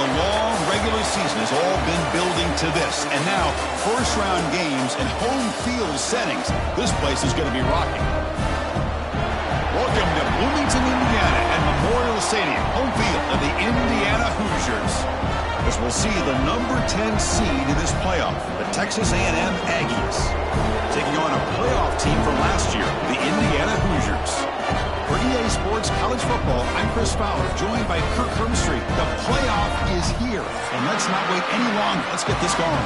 The long regular season has all been building to this. And now, first-round games in home field settings. This place is going to be rocking. Welcome to Bloomington, Indiana, and Memorial Stadium, home field of the Indiana Hoosiers. As we'll see the number 10 seed in this playoff, the Texas A&M Aggies, taking on a playoff team from last year, the Indiana Hoosiers. For EA Sports College Football, I'm Chris Fowler, joined by Kirk Hermstreet. The playoff is here, and let's not wait any longer. Let's get this going.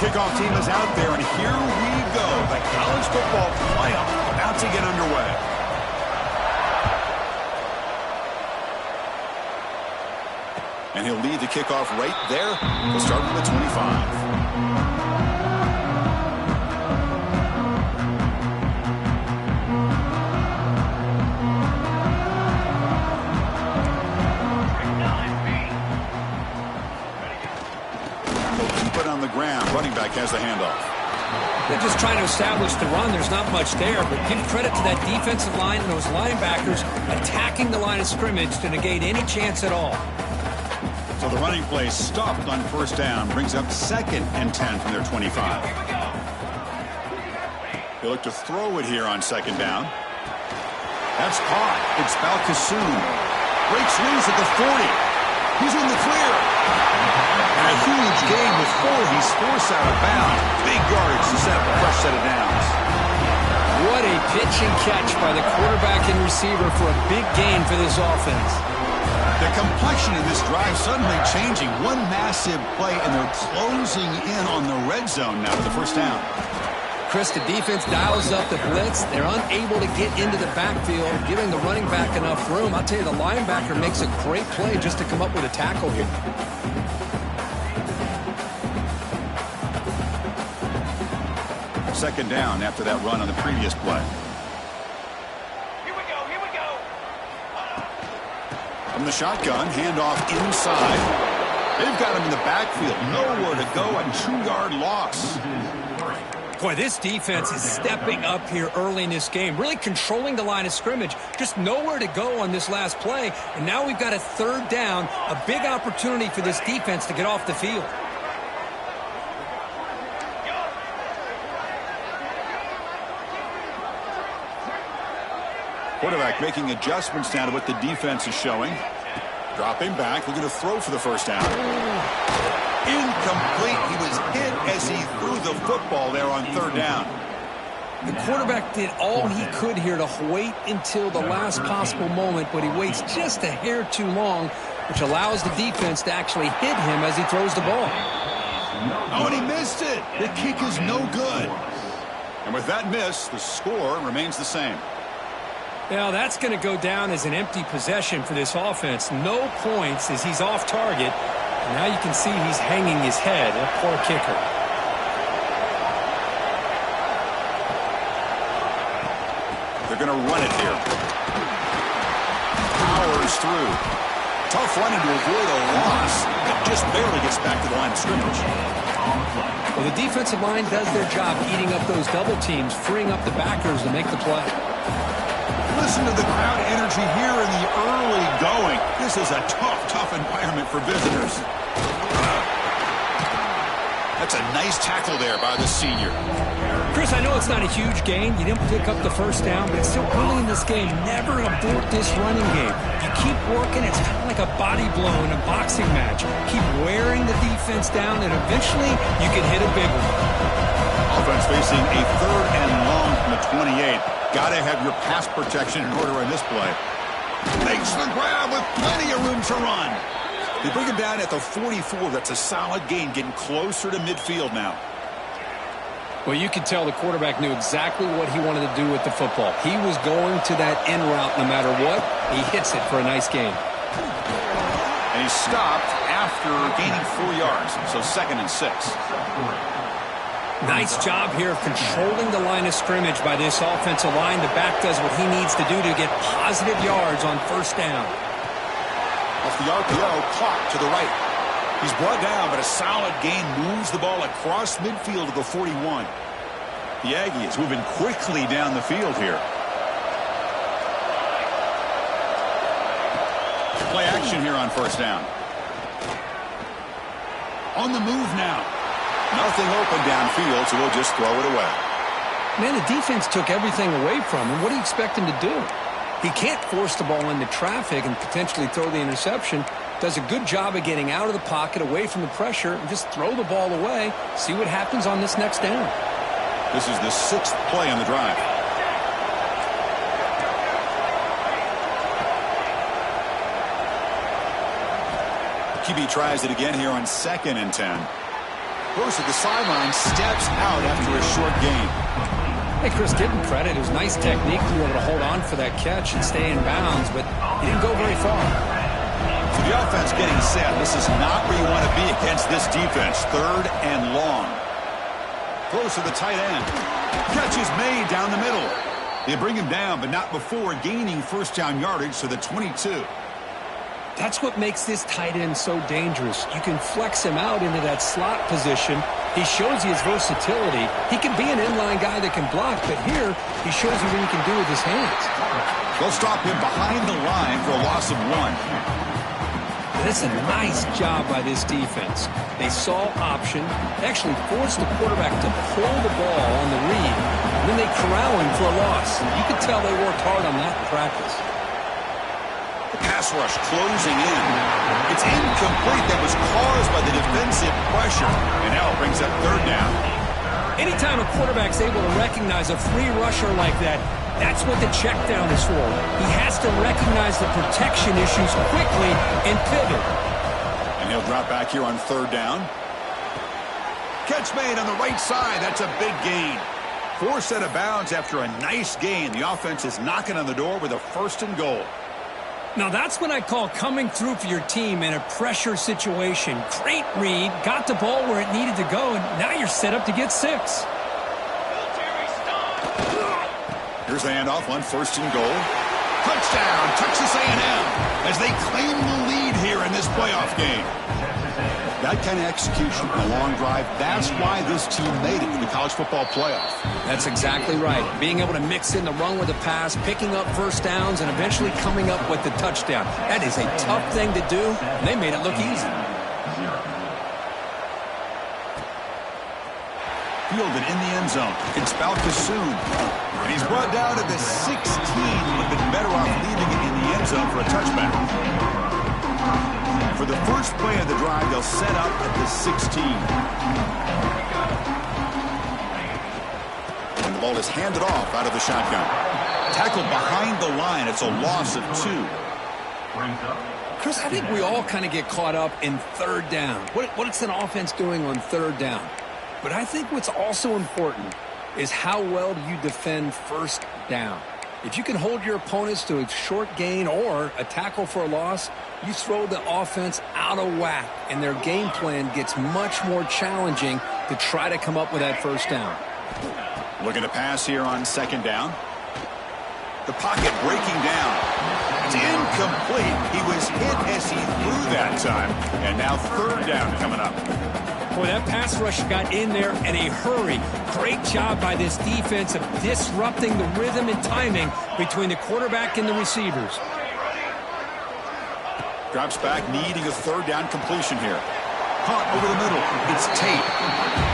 Kickoff team is out there, and here we go. The college football playoff about to get underway. And he'll lead the kickoff right there. We'll start with the 25. On the ground, running back has the handoff. They're just trying to establish the run. There's not much there, but give credit to that defensive line and those linebackers attacking the line of scrimmage to negate any chance at all. So the running play stopped on first down, brings up 2nd and 10 from their 25. They look to throw it here on 2nd down. That's caught. It's Balkasoon. Breaks loose at the 40. He's in the clear. And a huge gain with 4. He's forced out of bounds. Big yardage to set up a fresh set of downs. What a pitch and catch by the quarterback and receiver for a big gain for this offense. The complexion of this drive suddenly changing. One massive play, and they're closing in on the red zone now with the first down. Chris, the defense dials up the blitz. They're unable to get into the backfield, giving the running back enough room. I'll tell you, the linebacker makes a great play just to come up with a tackle here. Second down after that run on the previous play. Here we go. From the shotgun, handoff inside. They've got him in the backfield. Nowhere to go, a 2-yard loss. Boy, this defense is stepping up here early in this game, really controlling the line of scrimmage. Just nowhere to go on this last play. And now we've got a 3rd down, a big opportunity for this defense to get off the field. Quarterback making adjustments now to what the defense is showing. Dropping back, looking to throw for the first down. Incomplete. He was hit as he threw the football there on 3rd down. The quarterback did all he could here to wait until the last possible moment, but he waits just a hair too long, which allows the defense to actually hit him as he throws the ball. Oh, and he missed it. The kick is no good. And with that miss, the score remains the same. Now, that's going to go down as an empty possession for this offense. No points as he's off target. And now you can see he's hanging his head. A poor kicker. They're going to run it here. Powers through. Tough running to avoid a loss. It just barely gets back to the line of scrimmage. Well, the defensive line does their job eating up those double teams, freeing up the backers to make the play. Listen to the crowd energy here in the early going. This is a tough environment for visitors. That's a nice tackle there by the senior. Chris, I know it's not a huge gain. You didn't pick up the first down, but it's still early in this game. Never abort this running game. You keep working. It's kind of like a body blow in a boxing match. Keep wearing the defense down, and eventually you can hit a big one. Offense facing a 3rd and long from the 28. Got to have your pass protection in order in this play. Makes the grab with plenty of room to run. They bring him down at the 44. That's a solid gain, getting closer to midfield now. Well, you could tell the quarterback knew exactly what he wanted to do with the football. He was going to that end route no matter what. He hits it for a nice gain. And he stopped after gaining 4 yards, so 2nd and 6. Nice job here of controlling the line of scrimmage by this offensive line. The back does what he needs to do to get positive yards on first down. Off the RPO, clock to the right. He's brought down, but a solid gain moves the ball across midfield to the 41. The Aggies moving quickly down the field here. Play action here on first down. On the move now. Nothing open downfield, so we'll just throw it away. Man, the defense took everything away from him. What do you expect him to do? He can't force the ball into traffic and potentially throw the interception. Does a good job of getting out of the pocket, away from the pressure, and just throw the ball away. See what happens on this next down. This is the 6th play on the drive. QB tries it again here on 2nd and 10. Goes to the sideline, steps out after a short gain. Hey, Chris, give him credit. It was nice technique to be able to hold on for that catch and stay in bounds, but he didn't go very far. So the offense getting set. This is not where you want to be against this defense. 3rd and long. Close to the tight end. Catch is made down the middle. They bring him down, but not before gaining first down yardage to the 22. That's what makes this tight end so dangerous. You can flex him out into that slot position. He shows you his versatility. He can be an inline guy that can block, but here he shows you what he can do with his hands. They'll stop him behind the line for a loss of 1. That's a nice job by this defense. They saw option, actually forced the quarterback to pull the ball on the read, and then they corral him for a loss. You could tell they worked hard on that in practice. The pass rush closing in. It's incomplete. That was caused by the defensive pressure, and now it brings up 3rd down. Anytime a quarterback's able to recognize a free rusher like that, that's what the check down is for. He has to recognize the protection issues quickly and pivot. And he'll drop back here on 3rd down. Catch made on the right side. That's a big gain. Forced out of bounds after a nice gain. The offense is knocking on the door with a 1st and goal. Now that's what I call coming through for your team in a pressure situation. Great read, got the ball where it needed to go, and now you're set up to get 6. Here's the handoff on 1st and goal. Touchdown, Texas A&M, as they claim the lead here in this playoff game. That kind of execution in a long drive, that's why this team made it to the college football playoff. That's exactly right. Being able to mix in the run with the pass, picking up first downs, and eventually coming up with the touchdown. That is a tough thing to do, and they made it look easy. Fielded in the end zone. It's Balkasoon. And he's brought down to the 16. Would have been better off leaving it in the end zone for a touchback. For the first play of the drive, they'll set up at the 16. And the ball is handed off out of the shotgun. Tackled behind the line. It's a loss of 2. Chris, I think we all kind of get caught up in 3rd down. What's an offense doing on 3rd down? But I think what's also important is how well do you defend 1st down. If you can hold your opponents to a short gain or a tackle for a loss, you throw the offense out of whack, and their game plan gets much more challenging to try to come up with that 1st down. Looking to pass here on 2nd down. The pocket breaking down. It's incomplete. He was hit as he threw that time. And now 3rd down coming up. Boy, that pass rush got in there in a hurry. Great job by this defense of disrupting the rhythm and timing between the quarterback and the receivers. Drops back, needing a 3rd down completion here. Caught over the middle. It's Tate.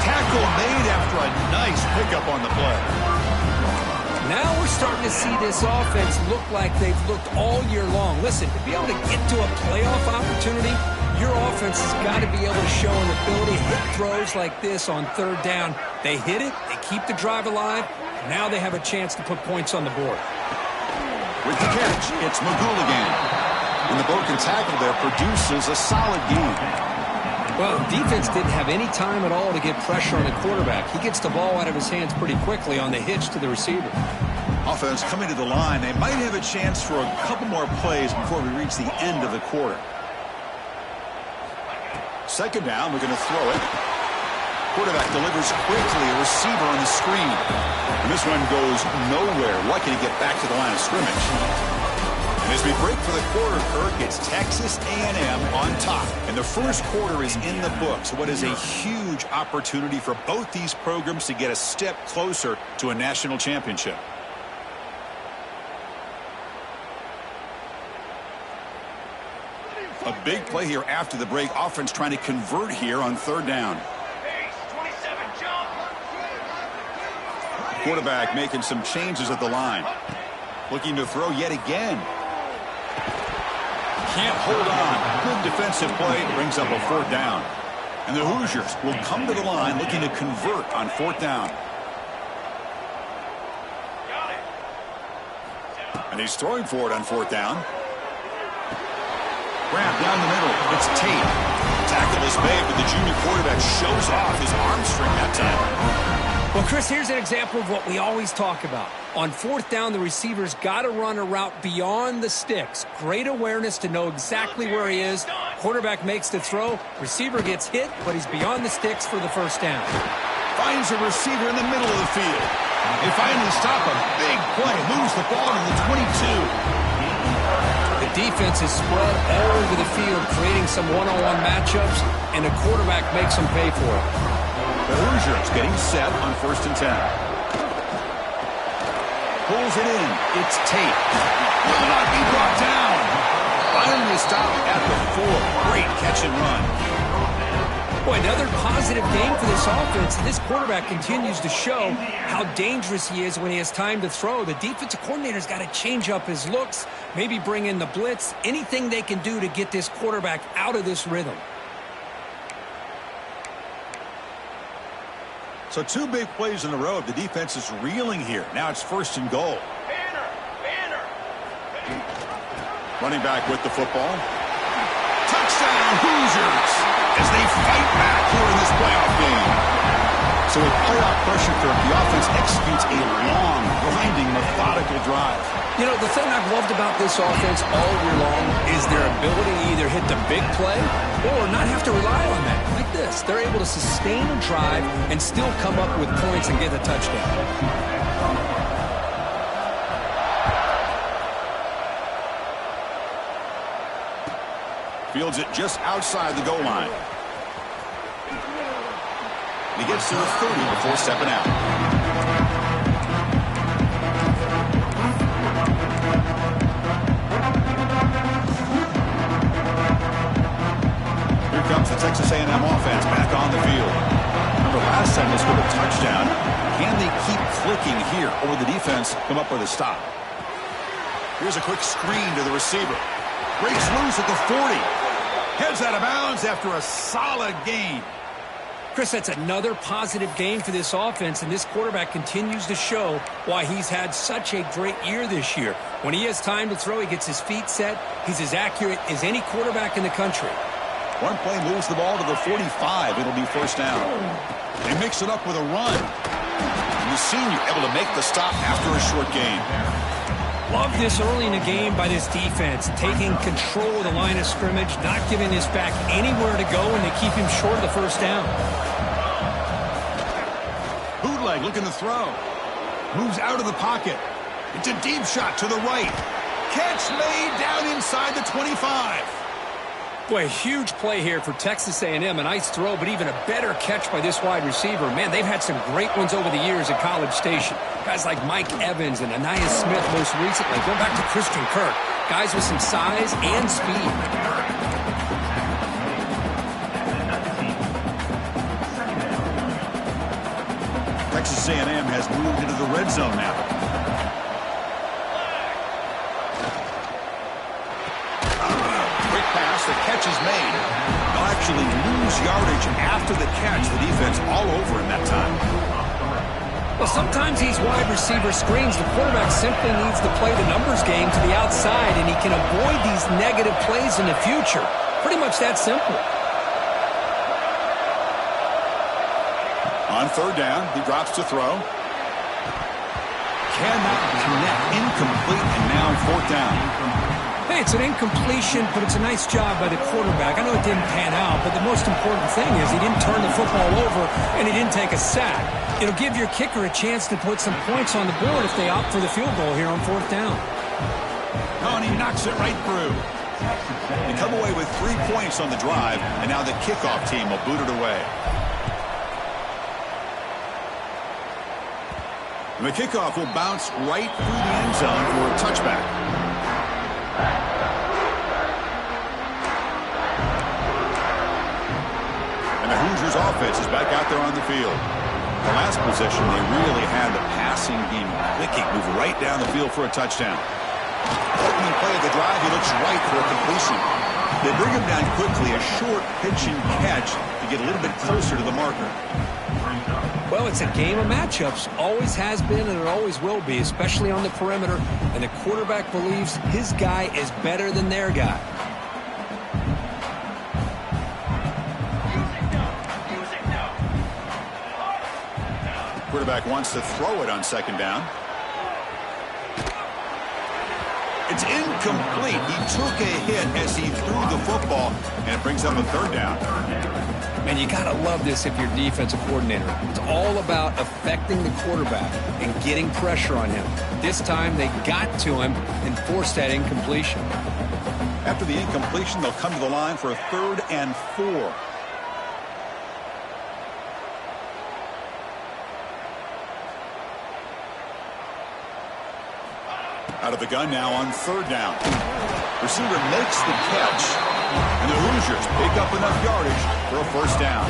Tackle made after a nice pickup on the play. Now we're starting to see this offense look like they've looked all year long. Listen, to be able to get to a playoff opportunity, your offense has got to be able to show an ability to hit throws like this on 3rd down. They hit it, they keep the drive alive, and now they have a chance to put points on the board. With the catch, it's McGooligan. And the broken tackle there produces a solid game. Well, defense didn't have any time at all to get pressure on the quarterback. He gets the ball out of his hands pretty quickly on the hitch to the receiver. Offense coming to the line. They might have a chance for a couple more plays before we reach the end of the quarter. 2nd down, we're going to throw it. Quarterback delivers quickly, a receiver on the screen. And this one goes nowhere. Lucky to get back to the line of scrimmage. As we break for the quarter, Kirk, it's Texas A&M on top. And the first quarter is in the books. What is a huge opportunity for both these programs to get a step closer to a national championship. A big play here after the break. Offense trying to convert here on third down. Pace, 27, jump. Quarterback making some changes at the line. Looking to throw yet again. Can't hold on. Good defensive play. Brings up a fourth down. And the Hoosiers will come to the line looking to convert on fourth down. Got it. And he's throwing for it on fourth down. Grab down the middle. It's Tate. Tackle is made, but the junior quarterback shows off his arm string that time. Well, Chris, here's an example of what we always talk about. On fourth down, the receiver's got to run a route beyond the sticks. Great awareness to know exactly where he is. Quarterback makes the throw. Receiver gets hit, but he's beyond the sticks for the first down. Finds a receiver in the middle of the field. They finally stop a big play. Moves the ball to the 22. The defense is spread all over the field, creating some one-on-one matchups, and the quarterback makes them pay for it. The Hoosiers getting set on 1st and 10. Pulls it in. It's Tate. Will not be brought down. Finally stopped at the 4. Great catch and run. Boy, another positive game for this offense. This quarterback continues to show how dangerous he is when he has time to throw. The defensive coordinator's got to change up his looks, maybe bring in the blitz, anything they can do to get this quarterback out of this rhythm. So 2 big plays in a row. The defense is reeling here. Now it's 1st and goal. Banner. Running back with the football. Touchdown, Hoosiers, as they fight back here in this playoff game. So with playoff pressure, Kirk, the offense executes a long, grinding, methodical drive. You know, the thing I've loved about this offense all year long is their ability to either hit the big play or not have to rely on that. Like this, they're able to sustain a drive and still come up with points and get a touchdown. Fields it just outside the goal line. He gets to the 30 before stepping out. Here comes the Texas A&M offense back on the field. Remember last time they scored a touchdown. Can they keep clicking here, or will the defense come up with a stop? Here's a quick screen to the receiver. Breaks loose at the 40. Heads out of bounds after a solid game. Chris, that's another positive game for this offense, and this quarterback continues to show why he's had such a great year this year. When he has time to throw, he gets his feet set. He's as accurate as any quarterback in the country. One play moves the ball to the 45. It'll be 1st down. They mix it up with a run. And the senior able to make the stop after a short game. Love this early in the game by this defense, taking control of the line of scrimmage, not giving this back anywhere to go, and they keep him short of the 1st down. Bootleg looking to throw. Moves out of the pocket. It's a deep shot to the right. Catch made down inside the 25. Boy, a huge play here for Texas A&M. A nice throw, but even a better catch by this wide receiver. Man, they've had some great ones over the years at College Station. Guys like Mike Evans and Anais Smith most recently. Going back to Christian Kirk. Guys with some size and speed. Texas A&M has moved into the red zone now. The catch is made. They'll actually lose yardage after the catch. The defense all over him that time. Well, sometimes these wide receiver screens, the quarterback simply needs to play the numbers game to the outside, and he can avoid these negative plays in the future. Pretty much that simple. On 3rd down, he drops to throw. Cannot connect. Incomplete, and now 4th down. Hey, it's an incompletion, but it's a nice job by the quarterback. I know it didn't pan out, but the most important thing is he didn't turn the football over and he didn't take a sack. It'll give your kicker a chance to put some points on the board if they opt for the field goal here on 4th down. Oh, and he knocks it right through. They come away with 3 points on the drive, and now the kickoff team will boot it away. And the kickoff will bounce right through the end zone for a touchback. And the Hoosiers offense is back out there on the field. The last possession, they really had the passing game clicking, move right down the field for a touchdown. Opening play of the drive, he looks right for a completion. They bring him down quickly, a short pitch and catch to get a little bit closer to the marker. Well, it's a game of matchups. Always has been and it always will be, especially on the perimeter. And the quarterback believes his guy is better than their guy. Quarterback wants to throw it on second down. It's incomplete. He took a hit as he threw the football, and it brings up a third down. Man, you got to love this if you're defensive coordinator. It's all about affecting the quarterback and getting pressure on him. This time, they got to him and forced that incompletion. After the incompletion, they'll come to the line for a 3rd and 4. Out of the gun now on 3rd down. Receiver makes the catch, and the Hoosiers pick up enough yardage for a 1st down.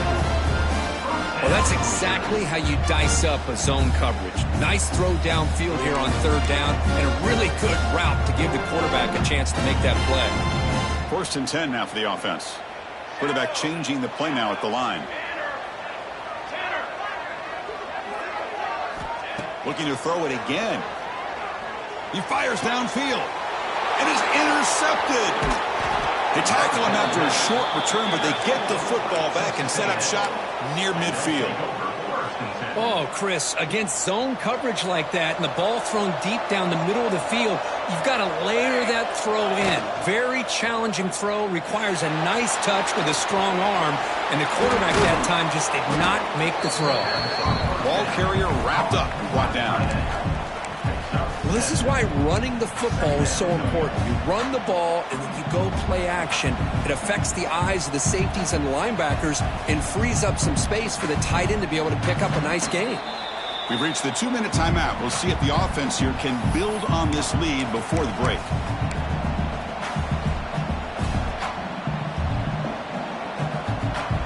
Well, that's exactly how you dice up a zone coverage. Nice throw downfield here on 3rd down, and a really good route to give the quarterback a chance to make that play. 1st and 10 now for the offense. Quarterback changing the play now at the line. Looking to throw it again. He fires downfield. It is intercepted. They tackle him after a short return, but they get the football back and set up shop near midfield. Oh, Chris, against zone coverage like that and the ball thrown deep down the middle of the field, you've got to layer that throw in. Very challenging throw, requires a nice touch with a strong arm, and the quarterback that time just did not make the throw. Ball carrier wrapped up and brought down. Well, this is why running the football is so important. You run the ball, and then you go play action. It affects the eyes of the safeties and the linebackers and frees up some space for the tight end to be able to pick up a nice gain. We've reached the 2-minute timeout. We'll see if the offense here can build on this lead before the break.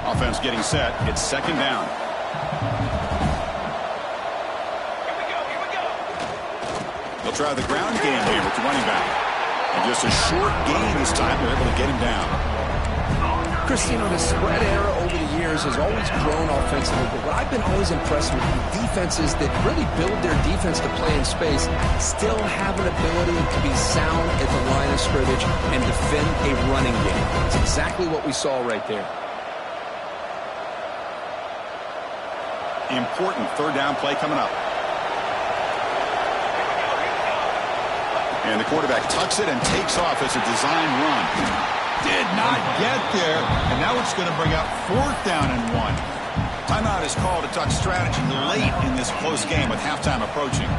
Offense getting set. It's 2nd down. They'll try the ground game here with the running back. And just a short gain this time. They're able to get him down. Christine, the spread era over the years has always grown offensively, but what I've been always impressed with defenses that really build their defense to play in space still have an ability to be sound at the line of scrimmage and defend a running game. It's exactly what we saw right there. Important 3rd down play coming up. And the quarterback tucks it and takes off as a design run. Did not get there, and now it's going to bring up 4th down and 1. Timeout is called to talk strategy late in this close game with halftime approaching.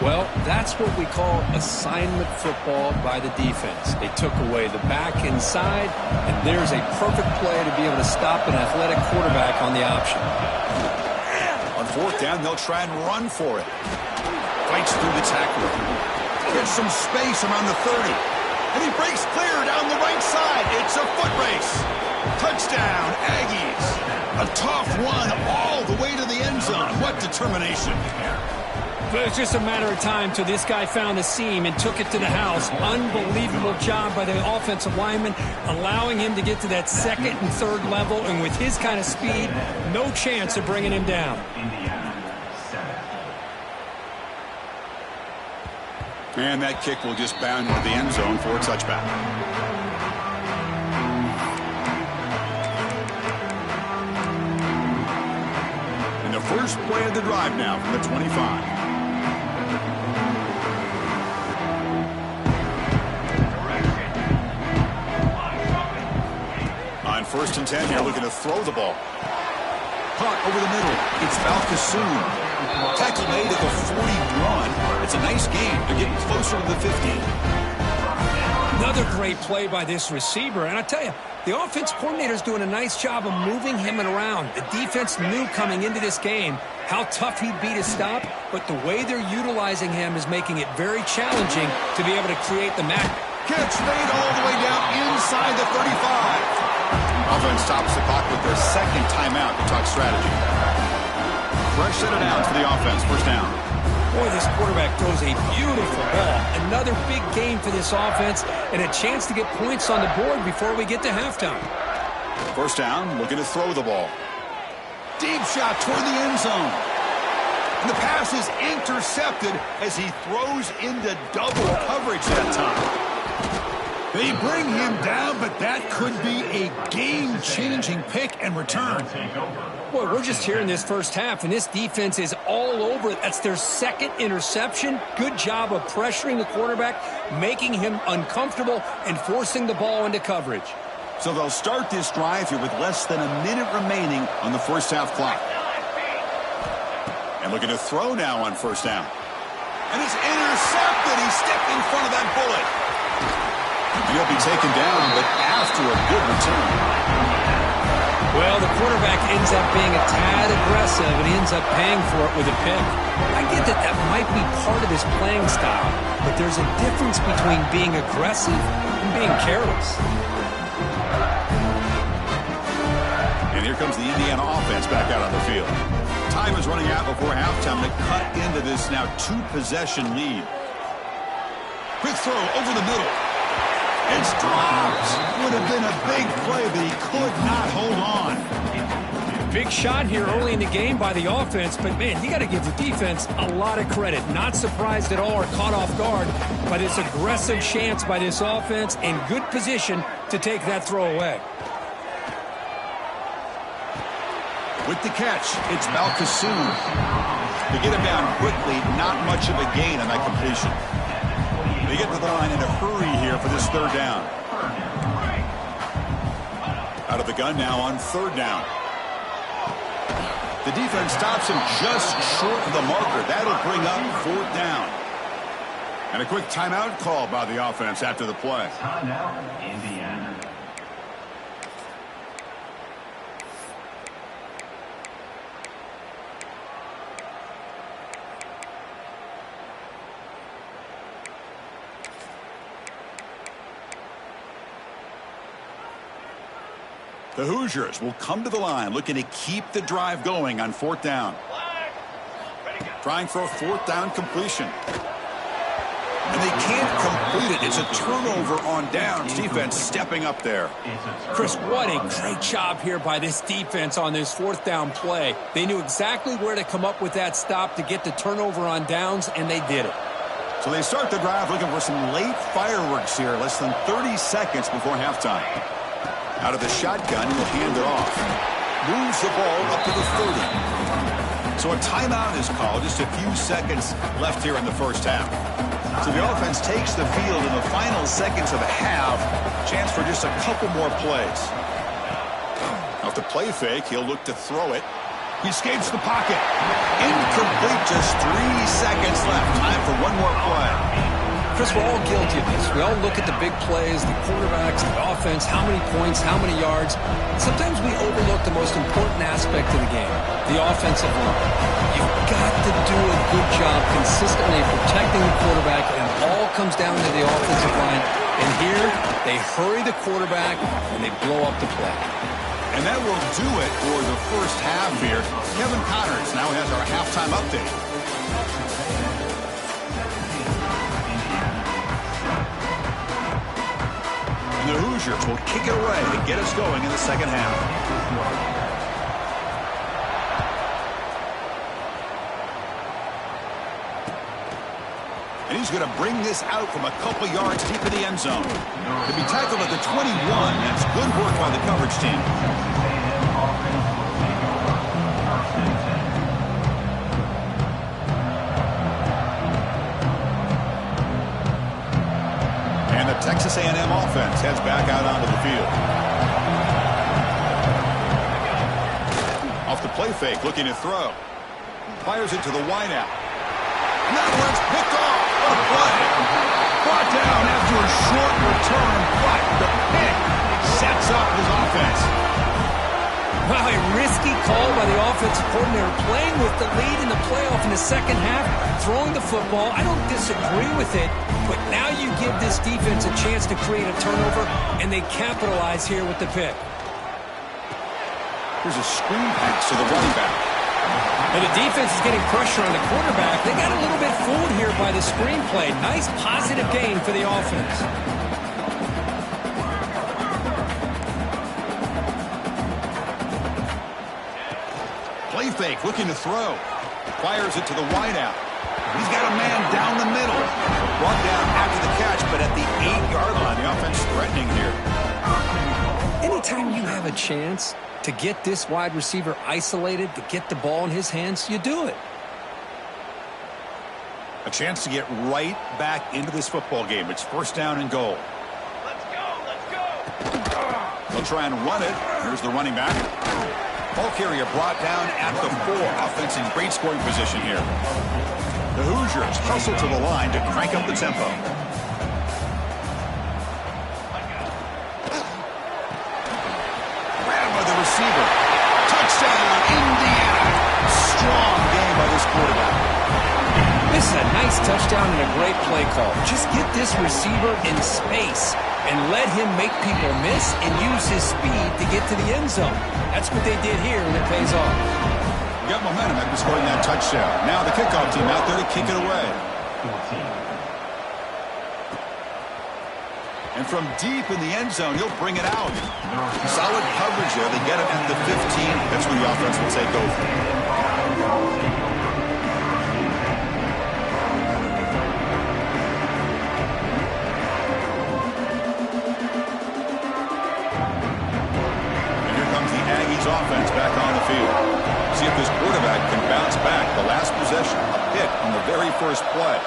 Well, that's what we call assignment football by the defense. They took away the back inside, and there's a perfect play to be able to stop an athletic quarterback on the option. On 4th down, they'll try and run for it. Fights through the tackler. Gets some space around the 30. And he breaks clear down the right side. It's a foot race. Touchdown, Aggies. A tough one all the way to the end zone. What determination. But it's just a matter of time till this guy found the seam and took it to the house. Unbelievable job by the offensive lineman, allowing him to get to that 2nd and 3rd level. And with his kind of speed, no chance of bringing him down. And that kick will just bound into the end zone for a touchback. And the first play of the drive now from the 25. On 1st and 10 here, looking to throw the ball. Caught over the middle. It's Valkasoon. Tackle made at the 41. It's a nice game. They're getting closer to the 50. Another great play by this receiver. And I tell you, the offense coordinator's doing a nice job of moving him around. The defense knew coming into this game how tough he'd be to stop, but the way they're utilizing him is making it very challenging to be able to create the match. Catch made all the way down inside the 35. Offense stops the clock with their second timeout to talk strategy. Fresh set of downs for the offense. First down. Boy, this quarterback throws a beautiful ball. Another big game for this offense and a chance to get points on the board before we get to halftime. First down, looking to throw the ball. Deep shot toward the end zone. And the pass is intercepted as he throws into double coverage that time. They bring him down, but that could be a game-changing pick and return. Boy, we're just here in this first half, and this defense is all over it. That's their second interception. Good job of pressuring the quarterback, making him uncomfortable, and forcing the ball into coverage. So they'll start this drive here with less than a minute remaining on the first half clock. And looking to throw now on first down. And it's intercepted. He stepped in front of that bullet. And he'll be taken down, but after a good return. Well, the quarterback ends up being a tad aggressive, and he ends up paying for it with a pick. I get that that might be part of his playing style, but there's a difference between being aggressive and being careless. And here comes the Indiana offense back out on the field. Time is running out before halftime to cut into this now two-possession lead. Quick throw over the middle. It's dropped. Would have been a big play, but he could not hold on. Big shot here early in the game by the offense, but, man, you got to give the defense a lot of credit. Not surprised at all or caught off guard by this aggressive chance by this offense and good position to take that throw away. With the catch, it's Malcasoon. They get him down quickly, not much of a gain on that completion. They get to the line in a hurry here for this third down. Out of the gun now on third down. The defense stops him just short of the marker. That'll bring up fourth down. And a quick timeout call by the offense after the play. Timeout, Indiana. The Hoosiers will come to the line looking to keep the drive going on fourth down. Trying for a fourth down completion. And they can't complete it. It's a turnover on downs. Defense stepping up there. Chris, what a great job here by this defense on this fourth down play. They knew exactly where to come up with that stop to get the turnover on downs, and they did it. So they start the drive looking for some late fireworks here. Less than 30 seconds before halftime. Out of the shotgun, he'll hand it off. Moves the ball up to the 30. So a timeout is called. Just a few seconds left here in the first half. So the offense takes the field in the final seconds of the half. Chance for just a couple more plays. Off the play fake, he'll look to throw it. He escapes the pocket. Incomplete, just 3 seconds left. Time for one more play. Chris, we're all guilty of this. We all look at the big plays, the quarterbacks, the offense, how many points, how many yards. Sometimes we overlook the most important aspect of the game, the offensive line. You've got to do a good job consistently protecting the quarterback, and it all comes down to the offensive line. And here, they hurry the quarterback, and they blow up the play. And that will do it for the first half here. Kevin Connors now has our halftime update. And the Hoosiers will kick it away to get us going in the second half. And he's going to bring this out from a couple yards deep in the end zone. To be tackled at the 21, that's good work by the coverage team. And the Texas A&M offense heads back out onto the field. Off the play fake, looking to throw. Fires it to the wideout. And that one's picked off. A What a play. Brought down after a short return, but the pick sets up his offense. Wow, a risky call by the offensive coordinator, playing with the lead in the playoff in the second half, throwing the football. I don't disagree with it, but now you give this defense a chance to create a turnover, and they capitalize here with the pick. Here's a screen pass to the running back. And the defense is getting pressure on the quarterback. They got a little bit fooled here by the screen play. Nice positive gain for the offense. Play fake, looking to throw. Fires it to the wideout. He's got a man down the middle. Brought down after the catch, but at the 8-yard line, the offense threatening here. Anytime you have a chance to get this wide receiver isolated, to get the ball in his hands, you do it. A chance to get right back into this football game. It's first down and goal. Let's go, let's go. They'll try and run it. Here's the running back. Ball carrier brought down at the 4. Offense in great scoring position here. The Hoosiers hustle to the line to crank up the tempo. Grabbed by the receiver. Touchdown, Indiana. Strong game by this quarterback. This is a nice touchdown and a great play call. Just get this receiver in space and let him make people miss and use his speed to get to the end zone. That's what they did here, and it pays off. Got momentum after scoring that touchdown. Now the kickoff team out there to kick it away. And from deep in the end zone, he'll bring it out. Solid coverage there. They get it at the 15. That's where the offense will take over. Offense back on the field. See if this quarterback can bounce back. The last possession, a pick on the very first play.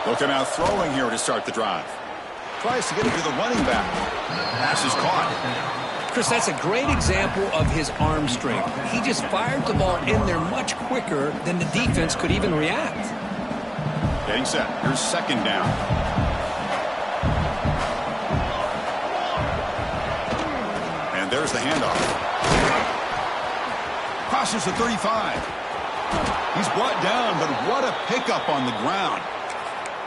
They'll come out throwing here to start the drive. Tries to get it to the running back. Pass is caught. Chris, that's a great example of his arm strength. He just fired the ball in there much quicker than the defense could even react. Getting set. Here's second down. There's the handoff. Crosses the 35. He's brought down, but what a pickup on the ground.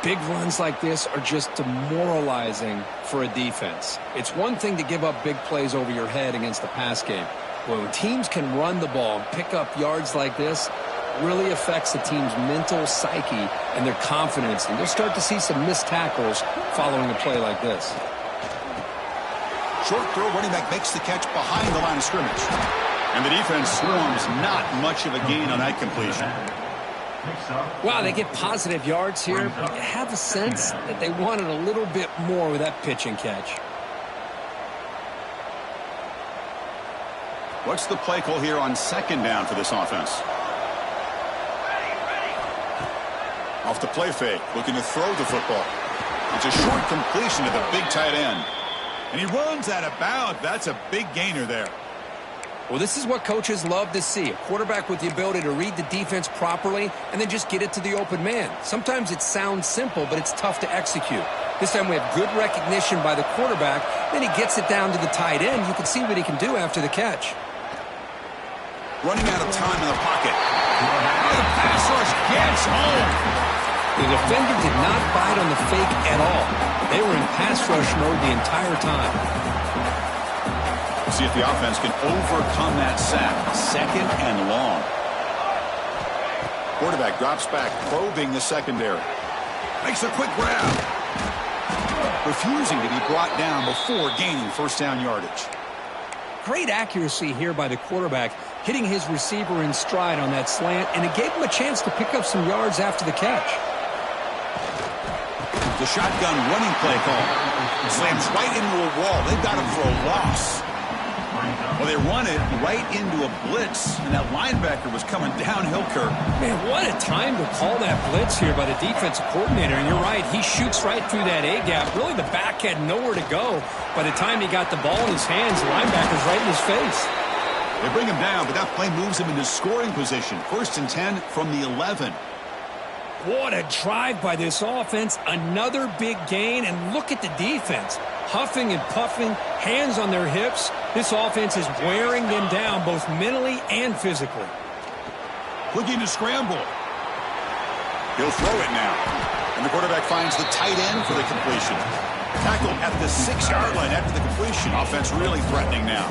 Big runs like this are just demoralizing for a defense. It's one thing to give up big plays over your head against the pass game. But when teams can run the ball and pick up yards like this, it really affects the team's mental psyche and their confidence. And you'll start to see some missed tackles following a play like this. Short throw, running back makes the catch behind the line of scrimmage. And the defense swarms, not much of a gain on that completion. Wow, they get positive yards here, but you have a sense that they wanted a little bit more with that pitch and catch. What's the play call here on second down for this offense? Off the play fake, looking to throw the football. It's a short completion to the big tight end. And he runs out of bounds. That's a big gainer there. Well, this is what coaches love to see. A quarterback with the ability to read the defense properly and then just get it to the open man. Sometimes it sounds simple, but it's tough to execute. This time we have good recognition by the quarterback. Then he gets it down to the tight end. You can see what he can do after the catch. Running out of time in the pocket. And the pass rush gets home. The defender did not bite on the fake at all. They were in pass rush mode the entire time. See if the offense can overcome that sack. Second and long. Quarterback drops back, probing the secondary. Makes a quick grab. Refusing to be brought down before gaining first down yardage. Great accuracy here by the quarterback, hitting his receiver in stride on that slant, and it gave him a chance to pick up some yards after the catch. The shotgun running play call. Slams right into a wall. They've got him for a loss. Well, they run it right into a blitz, and that linebacker was coming downhill, Kirk. Man, what a time to call that blitz here by the defensive coordinator. And you're right, he shoots right through that A-gap. Really, the back had nowhere to go. By the time he got the ball in his hands, the linebacker's right in his face. They bring him down, but that play moves him into scoring position. 1st and 10 from the 11. What a drive by this offense. Another big gain, and look at the defense. Huffing and puffing, hands on their hips. This offense is wearing them down both mentally and physically. Looking to scramble. He'll throw it now. And the quarterback finds the tight end for the completion. Tackle at the 6-yard line after the completion. Offense really threatening now.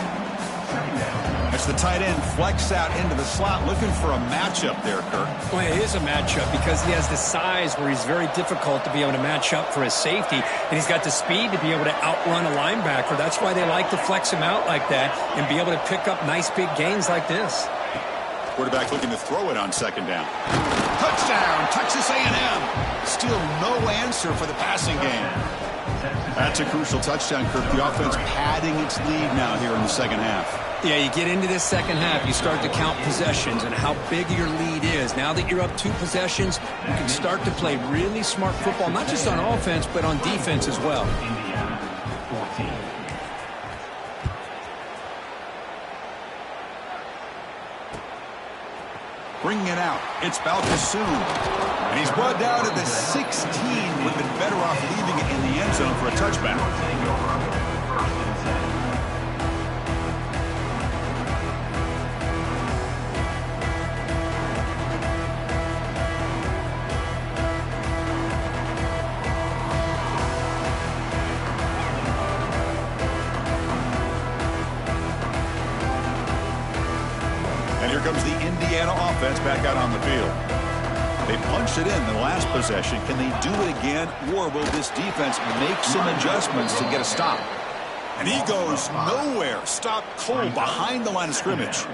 As the tight end flex out into the slot, looking for a matchup there, Kirk. Well, it is a matchup because he has the size where he's very difficult to be able to match up for his safety, and he's got the speed to be able to outrun a linebacker. That's why they like to flex him out like that and be able to pick up nice big gains like this. Quarterback looking to throw it on 2nd down. Touchdown, Texas A&M. Still no answer for the passing game. That's a crucial touchdown, Kirk. The offense padding its lead now here in the 2nd half. Yeah, you get into this 2nd half, you start to count possessions and how big your lead is. Now that you're up 2 possessions, you can start to play really smart football, not just on offense, but on defense as well. Indiana, 14. Bringing it out, it's Balkasoon. And he's brought down to the 16. Would have been better off leaving it in the end zone for a touchback. Here comes the Indiana offense back out on the field. They punched it in the last possession. Can they do it again, or will this defense make some adjustments to get a stop? And he goes nowhere. Stop cold behind the line of scrimmage.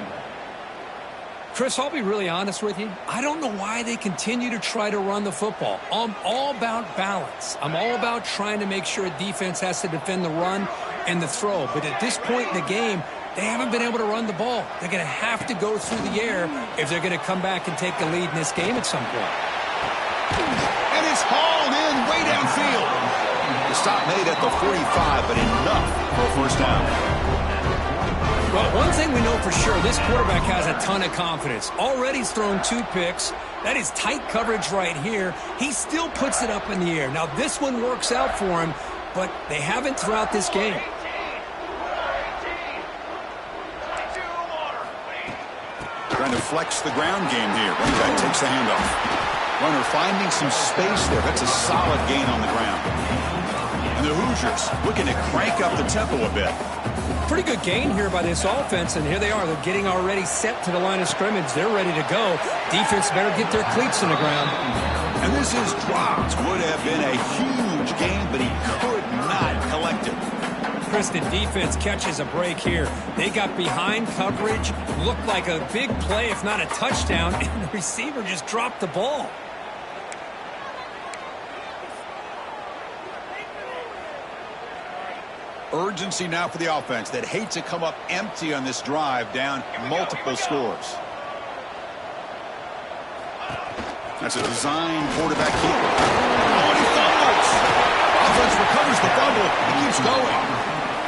Chris, I'll be really honest with you. I don't know why they continue to try to run the football. I'm all about balance. I'm all about trying to make sure a defense has to defend the run and the throw. But at this point in the game, they haven't been able to run the ball. They're going to have to go through the air if they're going to come back and take the lead in this game at some point. And it's hauled in way downfield. The stop made at the 45, but enough for a 1st down. Well, one thing we know for sure, this quarterback has a ton of confidence. Already he's thrown 2 picks. That is tight coverage right here. He still puts it up in the air. Now, this one works out for him, but they haven't throughout this game. Trying to flex the ground game here. Running back takes the handoff. Runner finding some space there. That's a solid gain on the ground. And the Hoosiers looking to crank up the tempo a bit. Pretty good gain here by this offense, and here they are. They're getting already set to the line of scrimmage. They're ready to go. Defense better get their cleats in the ground. And this is dropped. Would have been a huge gain, but he could not collect it. Kristen, defense catches a break here. They got behind coverage, looked like a big play, if not a touchdown, and the receiver just dropped the ball. Urgency now for the offense that hate to come up empty on this drive, down multiple scores. That's a design quarterback keeper. Oh, and he fumbles. Offense recovers the fumble. He keeps going.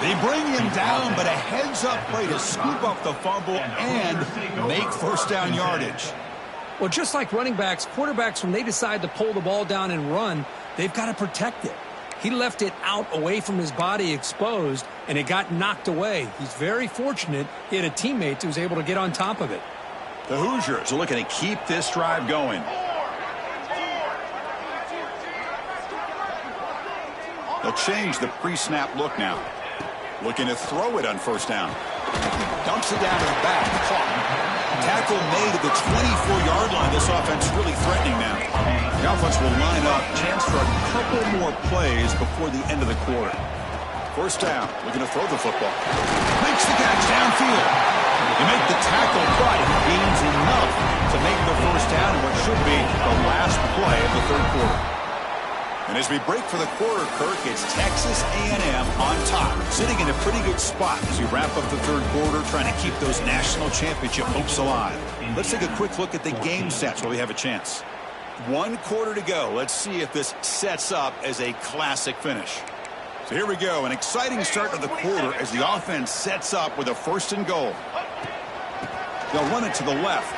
They bring him down, but a heads-up play to scoop up the fumble and make 1st down yardage. Well, just like running backs, quarterbacks, when they decide to pull the ball down and run, they've got to protect it. He left it out away from his body exposed, and it got knocked away. He's very fortunate he had a teammate who was able to get on top of it. The Hoosiers are looking to keep this drive going. They'll change the pre-snap look now. Looking to throw it on 1st down. Dumps it down to the back. Caught. Tackle made at the 24-yard line. This offense really threatening now. The offense will line up. Chance for a couple more plays before the end of the quarter. 1st down. Looking to throw the football. Makes the catch downfield. They make the tackle, but gains enough to make the 1st down in what should be the last play of the 3rd quarter. And as we break for the quarter, Kirk, it's Texas A&M on top, sitting in a pretty good spot as we wrap up the 3rd quarter, trying to keep those national championship hopes alive. Let's take a quick look at the game stats while we have a chance. 1 quarter to go. Let's see if this sets up as a classic finish. So here we go, an exciting start to the quarter as the offense sets up with a 1st and goal. They'll run it to the left.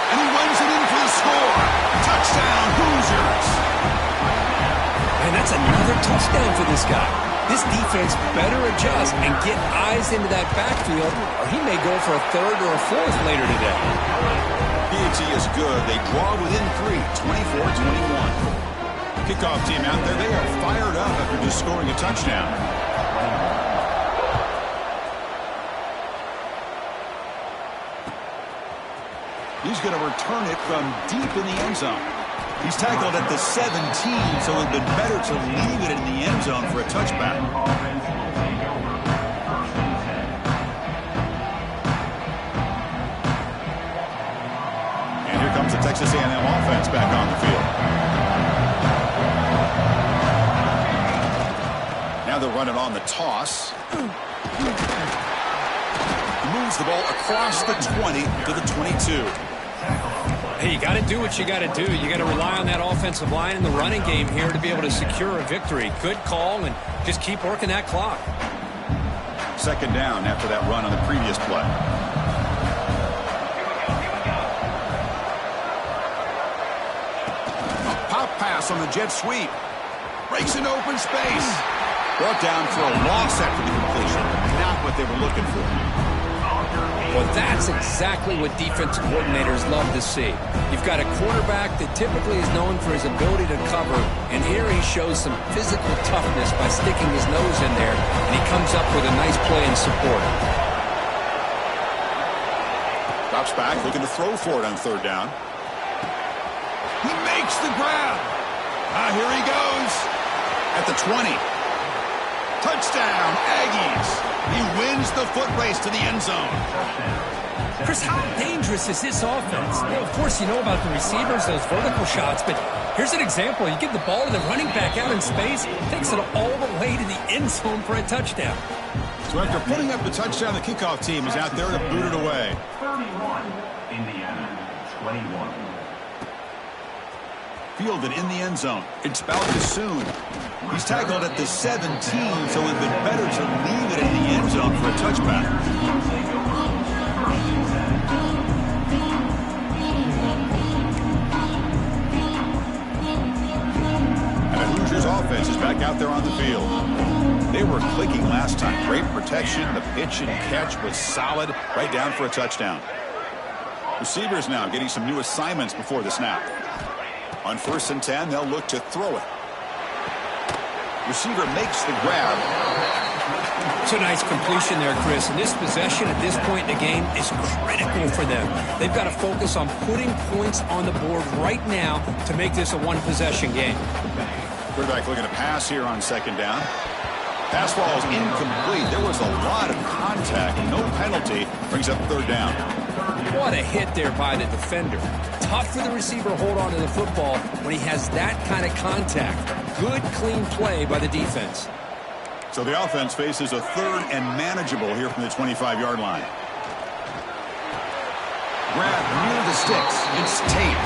And he runs it in for the score. Touchdown, Hoosiers. And that's another touchdown for this guy. This defense better adjust and get eyes into that backfield, or he may go for a third or a fourth later today. PAT is good. They draw within 3, 24-21. Kickoff team out there, they are fired up after just scoring a touchdown. He's going to return it from deep in the end zone. He's tackled at the 17, so it would have been better to leave it in the end zone for a touchback. And here comes the Texas A&M offense back on the field. Now they'll run it on the toss. He moves the ball across the 20 to the 22. Hey, you got to do what you got to do. You got to rely on that offensive line in the running game here to be able to secure a victory. Good call, and just keep working that clock. Second down after that run on the previous play. A pop pass on the jet sweep. Breaks into open space. Brought down for a loss after the completion. Not what they were looking for. Well, that's exactly what defensive coordinators love to see. You've got a quarterback that typically is known for his ability to cover, and here he shows some physical toughness by sticking his nose in there, and he comes up with a nice play in support. Drops back, looking to throw for it on third down. He makes the grab. Here he goes. At the 20. Touchdown, Aggies. He wins the foot race to the end zone. Chris, how dangerous is this offense? Well, of course, you know about the receivers, those vertical shots, but here's an example. You give the ball to the running back out in space, takes it all the way to the end zone for a touchdown. So after putting up the touchdown, the kickoff team is out there to boot it away. 31, Indiana, 21. Fielded in the end zone. It's Balkasoon. He's tackled at the 17, so it would have been better to leave it in the end zone for a touchback. And the Hoosiers offense is back out there on the field. They were clicking last time. Great protection. The pitch and catch was solid. Right down for a touchdown. Receivers now getting some new assignments before the snap. On 1st and 10, they'll look to throw it. Receiver makes the grab. It's a nice completion there, Chris. And this possession at this point in the game is critical for them. They've got to focus on putting points on the board right now to make this a one-possession game. Quarterback looking to pass here on second down. Pass ball is incomplete. There was a lot of contact. No penalty. Brings up third down. What a hit there by the defender. Tough for the receiver to hold on to the football when he has that kind of contact. Good, clean play by the defense. So the offense faces a third and manageable here from the 25-yard line. Grab near the sticks. It's Tate.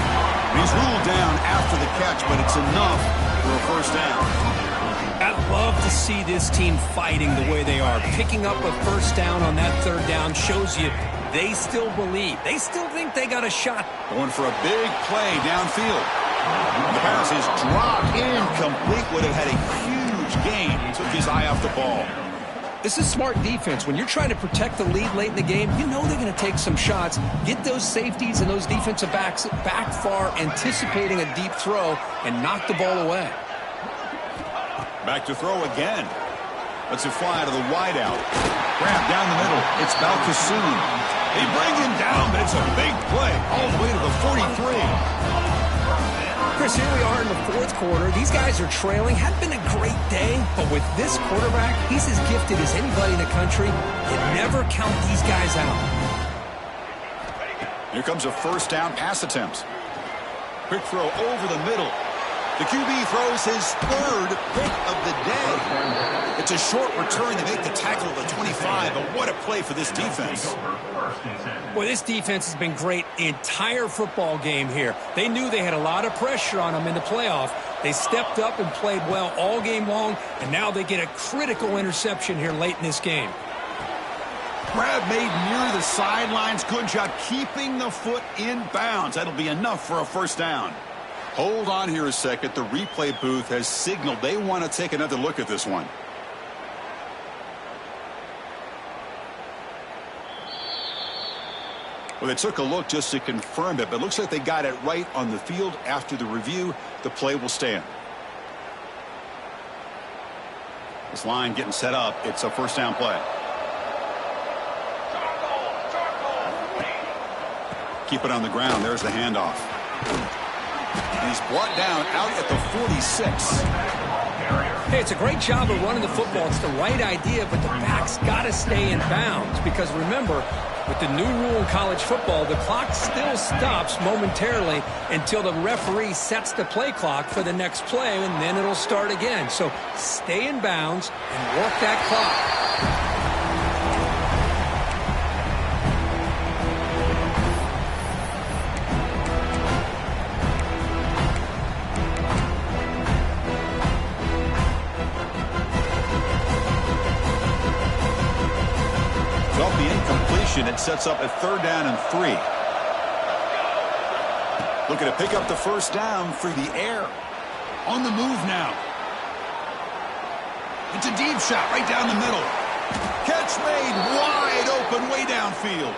He's ruled down after the catch, but it's enough for a first down. I'd love to see this team fighting the way they are. Picking up a first down on that third down shows you they still believe. They still think they got a shot. Going for a big play downfield. The pass is dropped incomplete. Would have had a huge gain. He took his eye off the ball. This is smart defense. When you're trying to protect the lead late in the game, you know they're going to take some shots, get those safeties and those defensive backs back far, anticipating a deep throw, and knock the ball away. Back to throw again. Lets it fly to the wideout. Grab down the middle. It's Balkasoon. They bring him down, but it's a big play all the way to the 43. Chris, here we are in the fourth quarter. These guys are trailing. Hadn't been a great day, but with this quarterback, he's as gifted as anybody in the country. You never count these guys out. Here comes a first down pass attempt. Quick throw over the middle. The QB throws his third pick of the day. It's a short return. They make the tackle at the 25, but what a play for this defense. Well, this defense has been great the entire football game here. They knew they had a lot of pressure on them in the playoff. They stepped up and played well all game long, and now they get a critical interception here late in this game. Grab made near the sidelines. Good job keeping the foot in bounds. That'll be enough for a first down. Hold on here a second. The replay booth has signaled they want to take another look at this one. Well, they took a look just to confirm it, but it looks like they got it right on the field. After the review, the play will stand. This line getting set up. It's a first down play. Keep it on the ground. There's the handoff. And he's brought down out at the 46. Hey, it's a great job of running the football. It's the right idea, but the back's got to stay in bounds because remember, with the new rule in college football, the clock still stops momentarily until the referee sets the play clock for the next play, and then it'll start again. So stay in bounds and work that clock. It sets up a 3rd down and 3. Looking to pick up the first down through the air. On the move now. It's a deep shot right down the middle. Catch made wide open way downfield.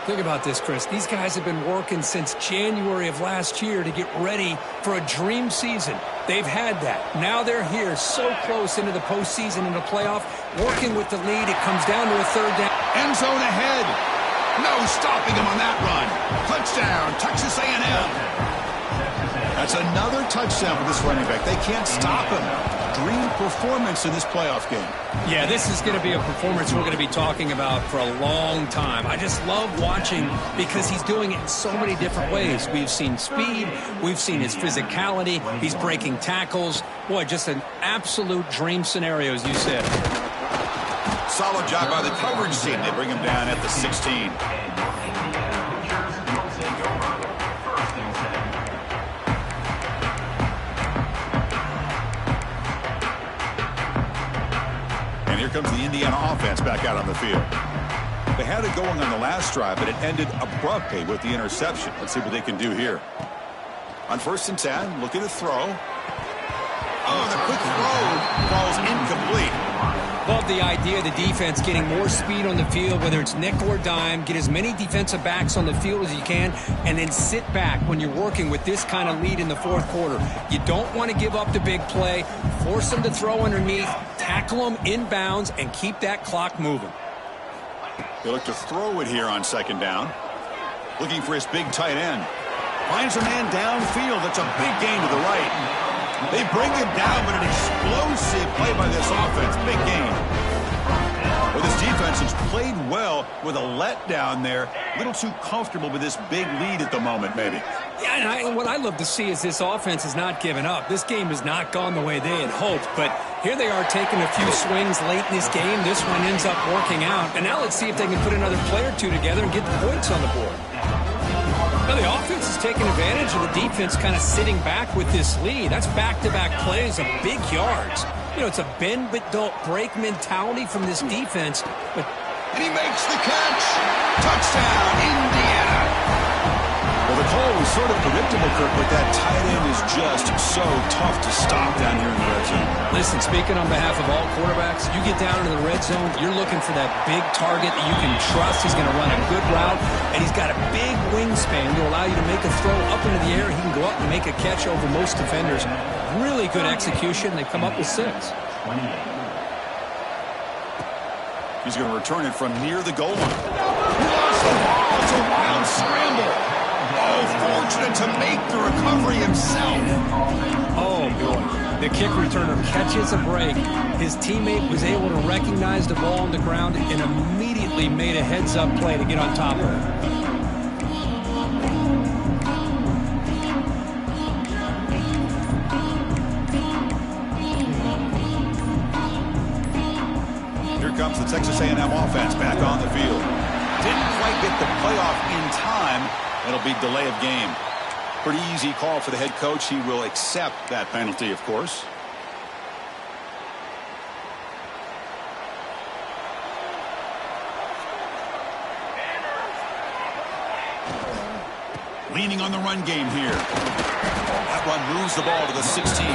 Think about this, Chris. These guys have been working since January of last year to get ready for a dream season. They've had that. Now they're here so close into the postseason and the playoff, working with the lead. It comes down to a 3rd down. End zone ahead. No stopping him on that run. Touchdown, Texas A&M. That's another touchdown for this running back. They can't stop him. Dream performance in this playoff game. Yeah, this is going to be a performance we're going to be talking about for a long time. I just love watching because he's doing it in so many different ways. We've seen speed. We've seen his physicality. He's breaking tackles. Boy, just an absolute dream scenario, as you said. Solid job by the coverage team. They bring him down at the 16. And here comes the Indiana offense back out on the field. They had it going on the last drive, but it ended abruptly with the interception. Let's see what they can do here. On 1st and 10, looking to throw. Oh, the quick throw falls incomplete. Love the idea of the defense getting more speed on the field, whether it's nickel or dime. Get as many defensive backs on the field as you can, and then sit back when you're working with this kind of lead in the 4th quarter. You don't want to give up the big play. Force them to throw underneath, tackle them in bounds, and keep that clock moving. They look to throw it here on 2nd down. Looking for his big tight end. Finds a man downfield. That's a big gain to the right. They bring him down, but an explosive play by this offense. Big game. Well, this defense has played well with a letdown there. A little too comfortable with this big lead at the moment, maybe. Yeah, and what I love to see is this offense has not given up. This game has not gone the way they had hoped, but here they are taking a few swings late in this game. This one ends up working out. And now let's see if they can put another play or two together and get the points on the board. Now the offense is taking advantage of the defense kind of sitting back with this lead. That's back-to-back plays of big yards. You know, it's a bend but don't break mentality from this defense. And he makes the catch. Touchdown, Indiana. Well, the call was sort of predictable, Kirk, but that tight end is just so tough to stop down here in the red zone. Listen, speaking on behalf of all quarterbacks, you get down into the red zone, you're looking for that big target that you can trust. He's going to run a good route, and he's got a big wingspan to allow you to make a throw up into the air. He can go up and make a catch over most defenders. Really good execution. They come up with 6. He's going to return it from near the goal line. He lost the ball. It's a wild scramble. Oh, fortunate to make the recovery himself. Oh, boy. The kick returner catches a break. His teammate was able to recognize the ball on the ground and immediately made a heads-up play to get on top of it. Comes the Texas A&M offense back on the field. Didn't quite get the playoff in time. It'll be delay of game. Pretty easy call for the head coach. He will accept that penalty, of course. Leaning on the run game here. That run moves the ball to the 16.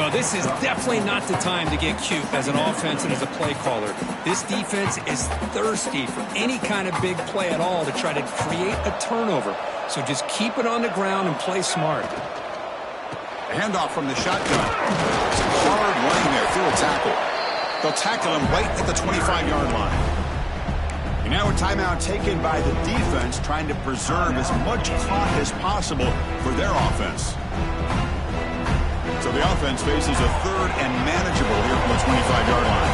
Well, this is definitely not the time to get cute as an offense and as a play caller. This defense is thirsty for any kind of big play at all to try to create a turnover. So just keep it on the ground and play smart. A handoff from the shotgun. Some hard running there through a tackle. They'll tackle him right at the 25-yard line. And now a timeout taken by the defense, trying to preserve as much clock as possible for their offense. So the offense faces a third and manageable here from the 25-yard line.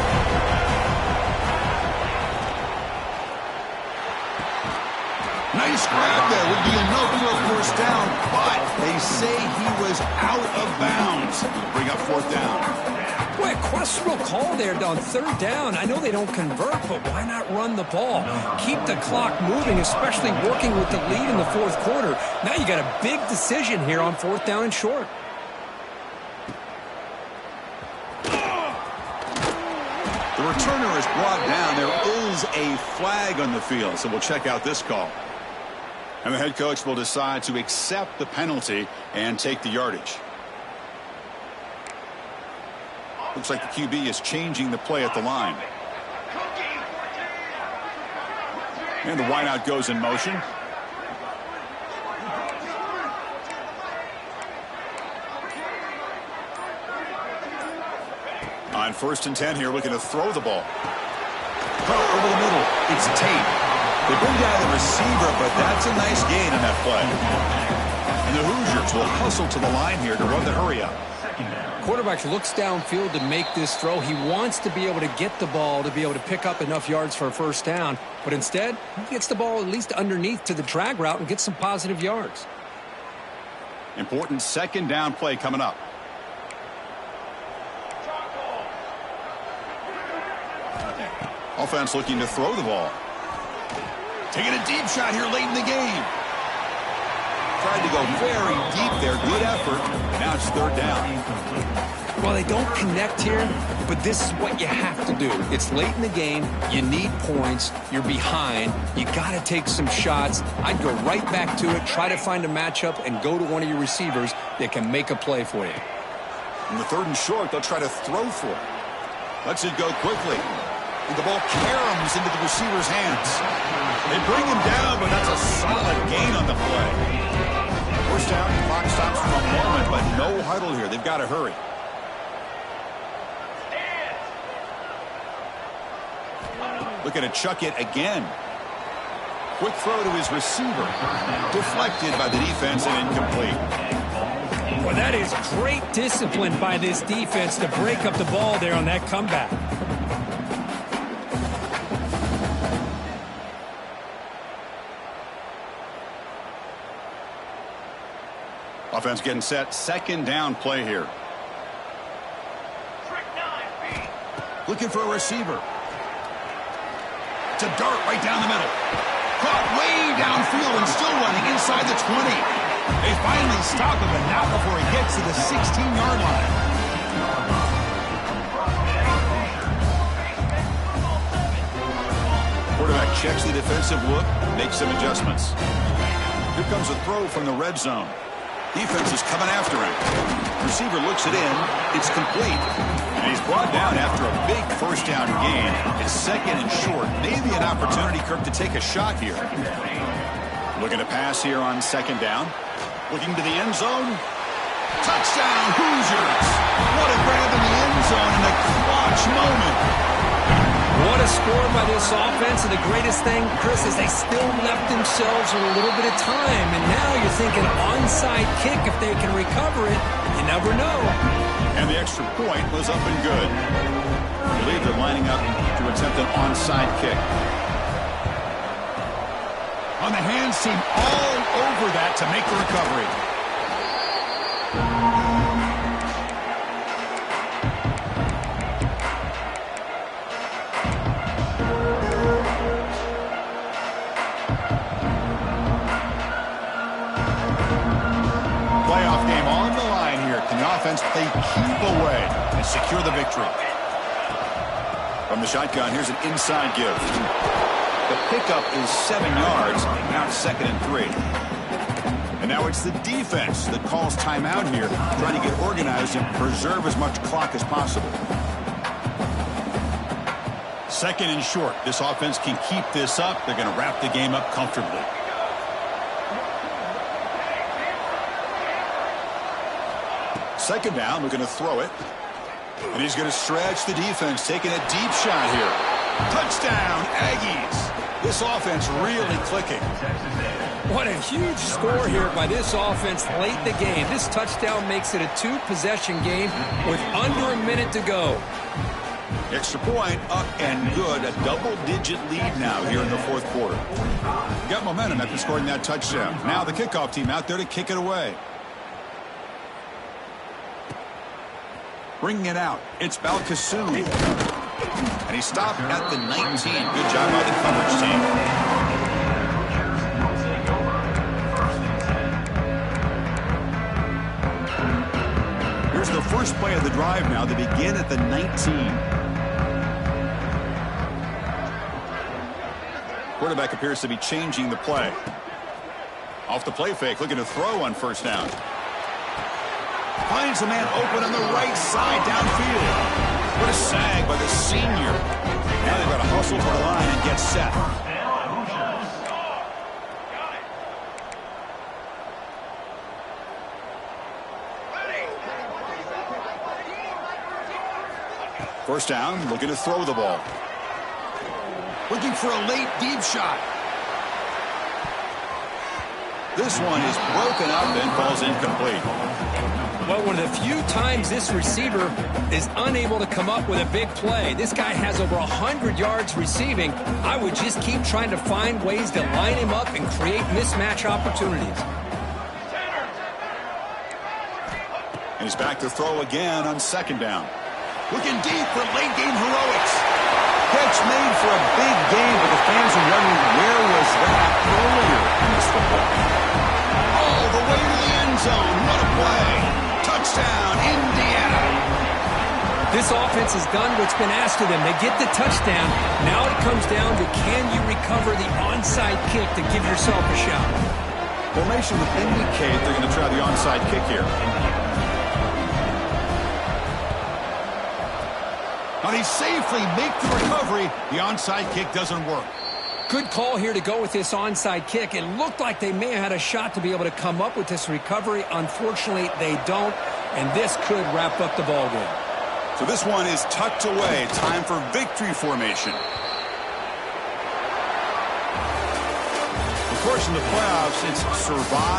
Nice grab there. Would be enough for a first down, but they say he was out of bounds. Bring up fourth down. Boy, a questionable call there on third down. I know they don't convert, but why not run the ball? Keep the clock moving, especially working with the lead in the fourth quarter. Now you got a big decision here on fourth down and short. The returner is brought down. There is a flag on the field, so we'll check out this call. And the head coach will decide to accept the penalty and take the yardage. Looks like the QB is changing the play at the line. And the wideout goes in motion. On 1st and 10 here, looking to throw the ball. Over the middle, it's Tate. They bring down the receiver, but that's a nice gain on that play. And the Hoosiers will hustle to the line here to run the hurry up. Quarterback looks downfield to make this throw. He wants to be able to get the ball to be able to pick up enough yards for a first down. But instead, he gets the ball at least underneath to the drag route and gets some positive yards. Important second down play coming up. Offense looking to throw the ball. Taking a deep shot here late in the game. Tried to go very deep there. Good effort. Now it's third down. Well, they don't connect here, but this is what you have to do. It's late in the game. You need points. You're behind. You got to take some shots. I'd go right back to it, try to find a matchup, and go to one of your receivers that can make a play for you. In the 3rd and short, they'll try to throw for it. Lets it go quickly. And the ball caroms into the receiver's hands. They bring him down, but that's a solid gain on the play. First down, clock stops for a moment, but no huddle here. They've got to hurry. Looking to chuck it again. Quick throw to his receiver. Deflected by the defense and incomplete. Well, that is great discipline by this defense to break up the ball there on that comeback. Offense getting set. Second down play here. Looking for a receiver. It's a dart right down the middle. Caught way downfield and still running inside the 20. They finally stop him, but not before he gets to the 16-yard line. Quarterback checks the defensive look, makes some adjustments. Here comes a throw from the red zone. Defense is coming after him. Receiver looks it in. It's complete. And he's brought down after a big first down gain. It's 2nd and short. Maybe an opportunity, Kirk, to take a shot here. Looking to pass here on 2nd down. Looking to the end zone. Touchdown, Hoosiers. What a grab in the end zone in a clutch moment. What a score by this offense, and the greatest thing, Chris, is they still left themselves with a little bit of time, and now you're thinking onside kick if they can recover it. You never know. And the extra point was up and good. I believe they're lining up to attempt an onside kick. On the hands team all over that to make the recovery. Playoff game on the line here. Can the offense play keep away and secure the victory? From the shotgun, here's an inside give. The pickup is 7 yards. Now it's 2nd and 3. now it's the defense that calls timeout here, trying to get organized and preserve as much clock as possible. Second and short. This offense can keep this up. They're going to wrap the game up comfortably. Second down, we're going to throw it. And he's going to stretch the defense, taking a deep shot here. Touchdown, Aggies. This offense really clicking. What a huge score here by this offense late in the game. This touchdown makes it a two-possession game with under a minute to go. Extra point, up and good. A double-digit lead now here in the fourth quarter. Got momentum after scoring that touchdown. Now the kickoff team out there to kick it away. Bringing it out, it's Balkasoon. And he stopped at the 19. Good job by the coverage team. Here's the first play of the drive now. They begin at the 19. Quarterback appears to be changing the play. Off the play fake, looking to throw on first down. Finds a man open on the right side downfield. What a sag by the senior. Now they've got to hustle to the line and get set. First down, looking to throw the ball. Looking for a late deep shot. This one is broken up and falls incomplete. Well, one of the few times this receiver is unable to come up with a big play. This guy has over 100 yards receiving. I would just keep trying to find ways to line him up and create mismatch opportunities. And he's back to throw again on second down. Looking deep for late game heroics. Catch made for a big game, but the fans are wondering where was that earlier in this football game. All the way to the end zone. What a play. Touchdown, Indiana. This offense has done what's been asked of them. They get the touchdown. Now it comes down to can you recover the onside kick to give yourself a shot. Formation would indicate they're going to try the onside kick here. But he safely make the recovery. The onside kick doesn't work. Good call here to go with this onside kick. It looked like they may have had a shot to be able to come up with this recovery. Unfortunately, they don't, and this could wrap up the ball game. So this one is tucked away. Time for victory formation. Of course, in the playoffs, it's survive